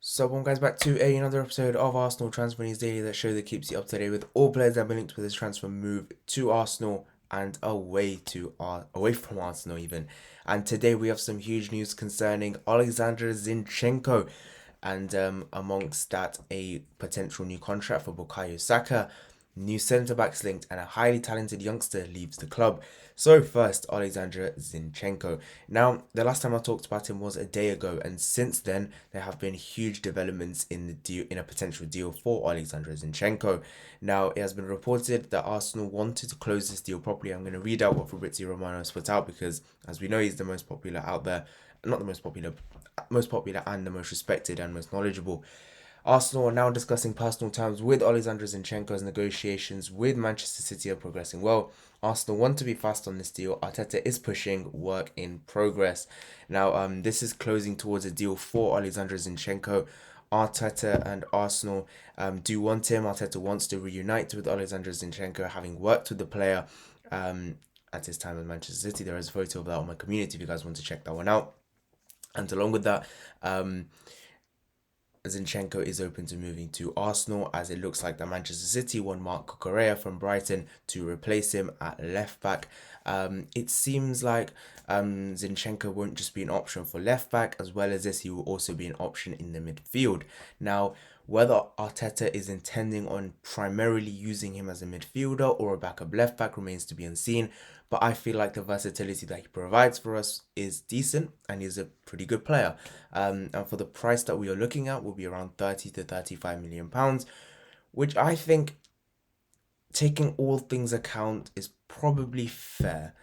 So welcome guys back to another episode of Arsenal Transfer News Daily, that show that keeps you up to date with all players that have been linked with this transfer move to Arsenal and away from Arsenal even. And today we have some huge news concerning Alexander Zinchenko, and amongst that a potential new contract for Bukayo Saka, new centre backs linked, and a highly talented youngster leaves the club. So first, Alexander Zinchenko. Now, the last time I talked about him was a day ago, and since then there have been huge developments in the deal, in a potential deal for Alexander Zinchenko. Now, it has been reported that Arsenal wanted to close this deal properly. I'm going to read out what Fabrizio Romano has put out because, as we know, he's the most popular out there. Not the most popular and the most respected and most knowledgeable. Arsenal are now discussing personal terms with Alexander Zinchenko as negotiations with Manchester City are progressing well. Arsenal want to be fast on this deal. Arteta is pushing, work in progress. Now, this is closing towards a deal for Alexander Zinchenko. Arteta and Arsenal do want him. Arteta wants to reunite with Alexander Zinchenko, having worked with the player at his time at Manchester City. There is a photo of that on my community if you guys want to check that one out. And along with that, Zinchenko is open to moving to Arsenal, as it looks like that Manchester City want Marc Cucurella from Brighton to replace him at left back. It seems like Zinchenko won't just be an option for left back, as well as this, he will also be an option in the midfield. Now, whether Arteta is intending on primarily using him as a midfielder or a backup left back remains to be unseen, but I feel like the versatility that he provides for us is decent and he's a pretty good player. And for the price that we are looking at will be around 30 to 35 million pounds, which I think, taking all things account, is probably fair.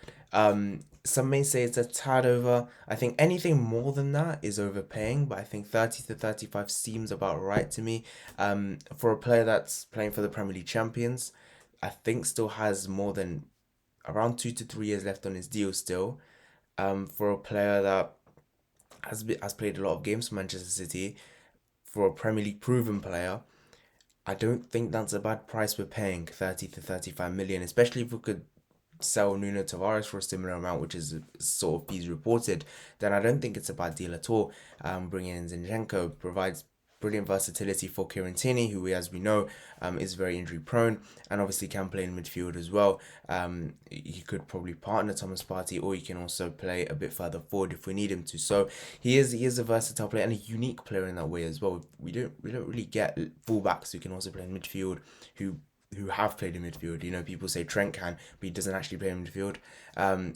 Some may say it's a tad over. I think anything more than that is overpaying, but I think 30 to 35 seems about right to me. For a player that's playing for the Premier League champions, I think still has more than around 2 to 3 years left on his deal still. For a player that has played a lot of games for Manchester City, for a Premier League proven player, I don't think that's a bad price we're paying, 30 to 35 million, especially if we could sell Nuno Tavares for a similar amount, which is sort of fees reported, then I don't think it's a bad deal at all. Bringing in Zinchenko provides brilliant versatility for Kieran Tierney, who, as we know, is very injury prone and obviously can play in midfield as well. He could probably partner Thomas Partey, or he can also play a bit further forward if we need him to. So he is a versatile player and a unique player in that way as well. We don't really get fullbacks who can also play in midfield, who have played in midfield. You know, people say Trent can, but he doesn't actually play in midfield.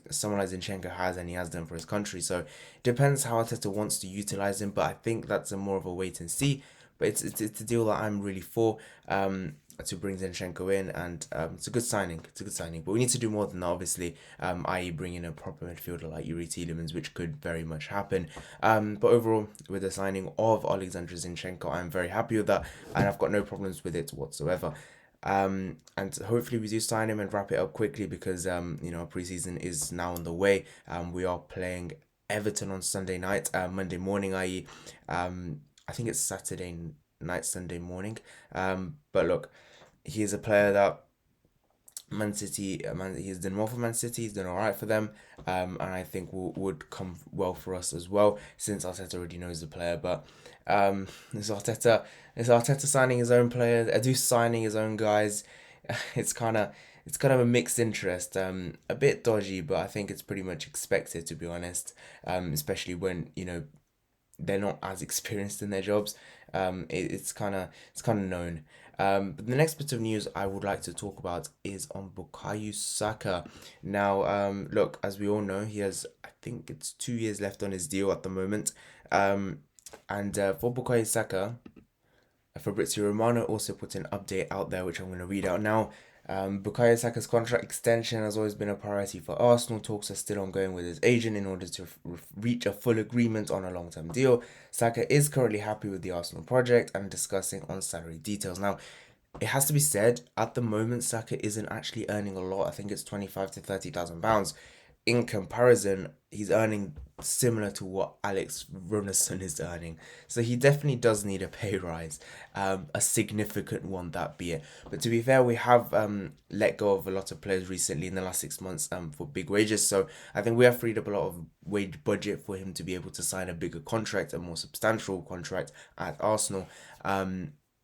Someone like Zinchenko has, and he has done for his country. So it depends how Arteta wants to utilize him, but I think that's a more of a wait and see. But it's a deal that I'm really for, to bring Zinchenko in, and it's a good signing. It's a good signing, but we need to do more than that, obviously. I.e., bring in a proper midfielder like Yuri Tielemans, which could very much happen. But overall, with the signing of Alexander Zinchenko, I'm very happy with that, and I've got no problems with it whatsoever. And hopefully we do sign him and wrap it up quickly, because our preseason is now on the way. We are playing Everton on Sunday night, Monday morning, i.e., I think it's Saturday night, Sunday morning. But look, he is a player that Man City, he's done well for Man City. He's done all right for them, and I think would come well for us as well, since Arteta already knows the player. But is Arteta signing his own players, Edu signing his own guys. It's kind of a mixed interest, a bit dodgy, but I think it's pretty much expected, to be honest. Especially when they're not as experienced in their jobs. It's kind of known. But the next bit of news I would like to talk about is on Bukayo Saka. Now, look, as we all know, he has, I think it's 2 years left on his deal at the moment. And for Bukayo Saka, Fabrizio Romano also put an update out there, which I'm going to read out now. Bukayo Saka's contract extension has always been a priority for Arsenal. Talks are still ongoing with his agent in order to reach a full agreement on a long-term deal. Saka is currently happy with the Arsenal project and discussing on salary details. Now, it has to be said, at the moment, Saka isn't actually earning a lot. I think it's 25 to 30,000 pounds. In comparison, he's earning similar to what Alex Runason is earning. So he definitely does need a pay rise, a significant one that be it. But to be fair, we have let go of a lot of players recently in the last 6 months for big wages. So I think we have freed up a lot of wage budget for him to be able to sign a bigger contract, a more substantial contract at Arsenal.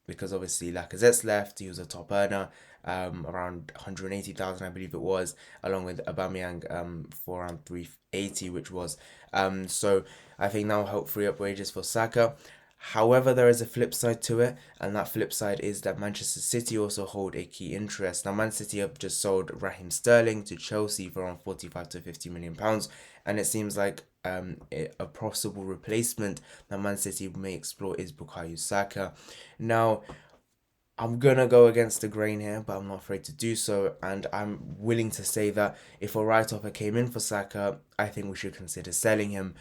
Because obviously Lacazette's left, he was a top earner, around 180,000, I believe it was, along with Aubameyang, for around 380, which was. So I think that will help free up wages for Saka. However, there is a flip side to it, and that flip side is that Manchester City also hold a key interest. Now, Man City have just sold Raheem Sterling to Chelsea for around 45 to 50 million pounds, and it seems like a possible replacement that Man City may explore is Bukayo Saka. Now, I'm gonna go against the grain here, but I'm not afraid to do so. And I'm willing to say that if a right offer came in for Saka, I think we should consider selling him.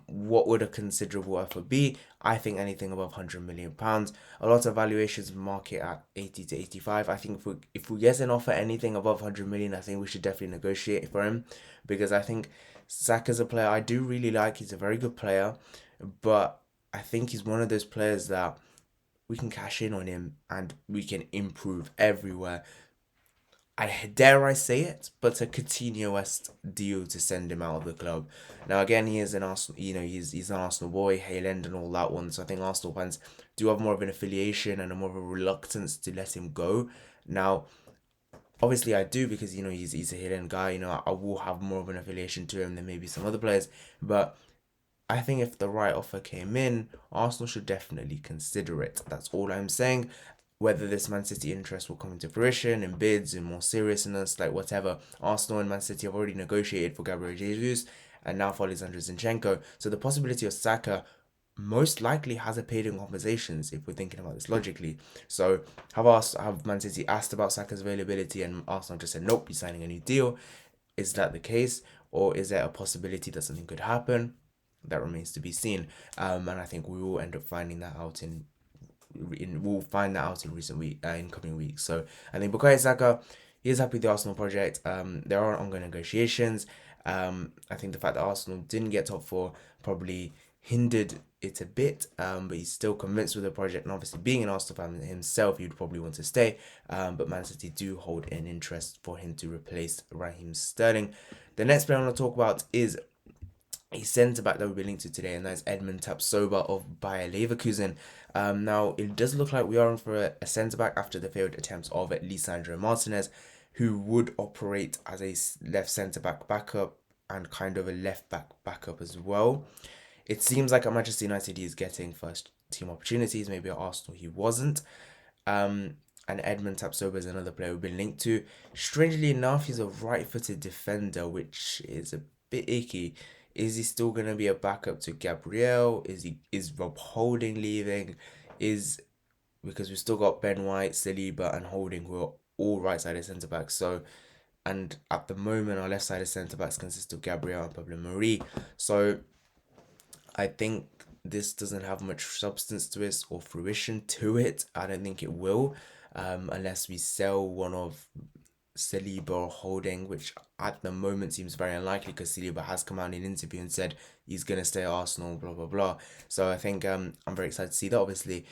What would a considerable offer be? I think anything above £100 million. A lot of valuations market at 80 to 85. I think if we get an offer anything above 100 million, I think we should definitely negotiate for him, because I think Saka's a player I do really like. He's a very good player, but I think he's one of those players that we can cash in on him and we can improve everywhere. I dare I say it, but a Coutinho-esque deal to send him out of the club. Now again, he is an Arsenal, he's an Arsenal boy, Hale End and all that one. So I think Arsenal fans do have more of an affiliation and a more of a reluctance to let him go. Now, obviously I do, because he's a Hale End guy. I will have more of an affiliation to him than maybe some other players, but I think if the right offer came in, Arsenal should definitely consider it. That's all I'm saying. Whether this Man City interest will come into fruition in bids, in more seriousness, like whatever. Arsenal and Man City have already negotiated for Gabriel Jesus, and now for Alexander Zinchenko. So the possibility of Saka most likely has a paid in conversations, if we're thinking about this logically. So have Man City asked about Saka's availability, and Arsenal just said nope, he's signing a new deal? Is that the case, or is there a possibility that something could happen? That remains to be seen. And I think we will end up finding that out we'll find that out in in coming weeks. So I think Bukayo Saka, he is happy with the Arsenal project. There are ongoing negotiations. I think the fact that Arsenal didn't get top four probably hindered it a bit, but he's still convinced with the project, and obviously being an Arsenal fan himself, he'd probably want to stay. But Man City do hold an interest for him to replace Raheem Sterling. The next player I want to talk about is a centre back that we'll be linked to today, and that's Edmund Tapsoba of Bayer Leverkusen. Now, it does look like we are in for a centre back after the failed attempts of Lisandro Martinez, who would operate as a left centre back backup and kind of a left back backup as well. It seems like at Manchester United he is getting first team opportunities. Maybe at Arsenal he wasn't. And Edmund Tapsoba is another player we've been linked to. Strangely enough, he's a right-footed defender, which is a bit icky. Is he still gonna be a backup to Gabriel? Is Rob Holding leaving? Is Because we've still got Ben White, Saliba, and Holding, who are all right-sided centre backs. So, and at the moment, our left-sided centre backs consist of Gabriel and Pablo Mari. So, I think this doesn't have much substance to it or fruition to it. I don't think it will, unless we sell one of Saliba or Holding, which at the moment seems very unlikely, because Saliba has come out in an interview and said he's going to stay at Arsenal, blah, blah, blah. So I think I'm very excited to see that, obviously.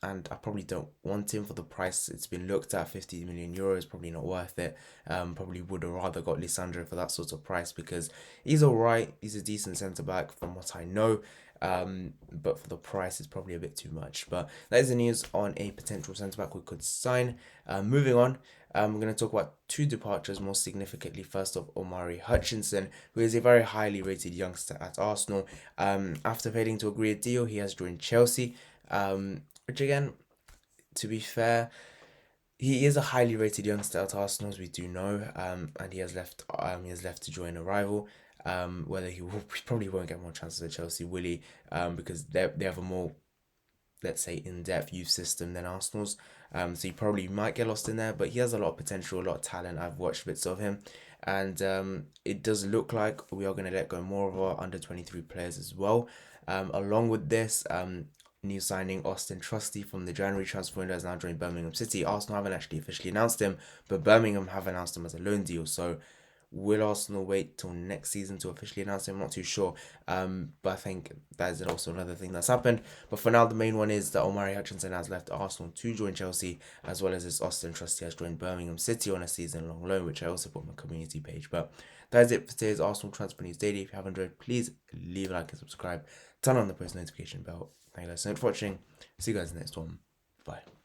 And I probably don't want him for the price it's been looked at. 50 million euros, probably not worth it. Probably would have rather got Lisandro for that sort of price, because he's alright. He's a decent centre back from what I know. But for the price, it's probably a bit too much. But that is the news on a potential centre back we could sign. Moving on, we're going to talk about two departures more significantly. First off, Omari Hutchinson, who is a very highly rated youngster at Arsenal. After failing to agree a deal, he has joined Chelsea. Which again, to be fair, he is a highly rated youngster at Arsenal, as we do know. And he has left. He has left to join a rival. Whether he probably won't get more chances at Chelsea, will he? Because they have a more, let's say, in-depth youth system than Arsenal's. So he probably might get lost in there, but he has a lot of potential, a lot of talent. I've watched bits of him, and it does look like we are going to let go more of our under-23 players as well. Along with this, new signing Austin Trusty from the January transfer window has now joined Birmingham City. Arsenal haven't actually officially announced him, but Birmingham have announced him as a loan deal. So Will Arsenal wait till next season to officially announce it? I'm not too sure. But I think that is also another thing that's happened. But for now, the main one is that Omari Hutchinson has left Arsenal to join Chelsea, as well as his Austin Trusty has joined Birmingham City on a season-long loan, which I also put on my community page. But that is it for today's Arsenal Transfer News Daily. If you have enjoyed, please leave a like and subscribe. Turn on the post notification bell. Thank you guys so much for watching. See you guys in the next one. Bye.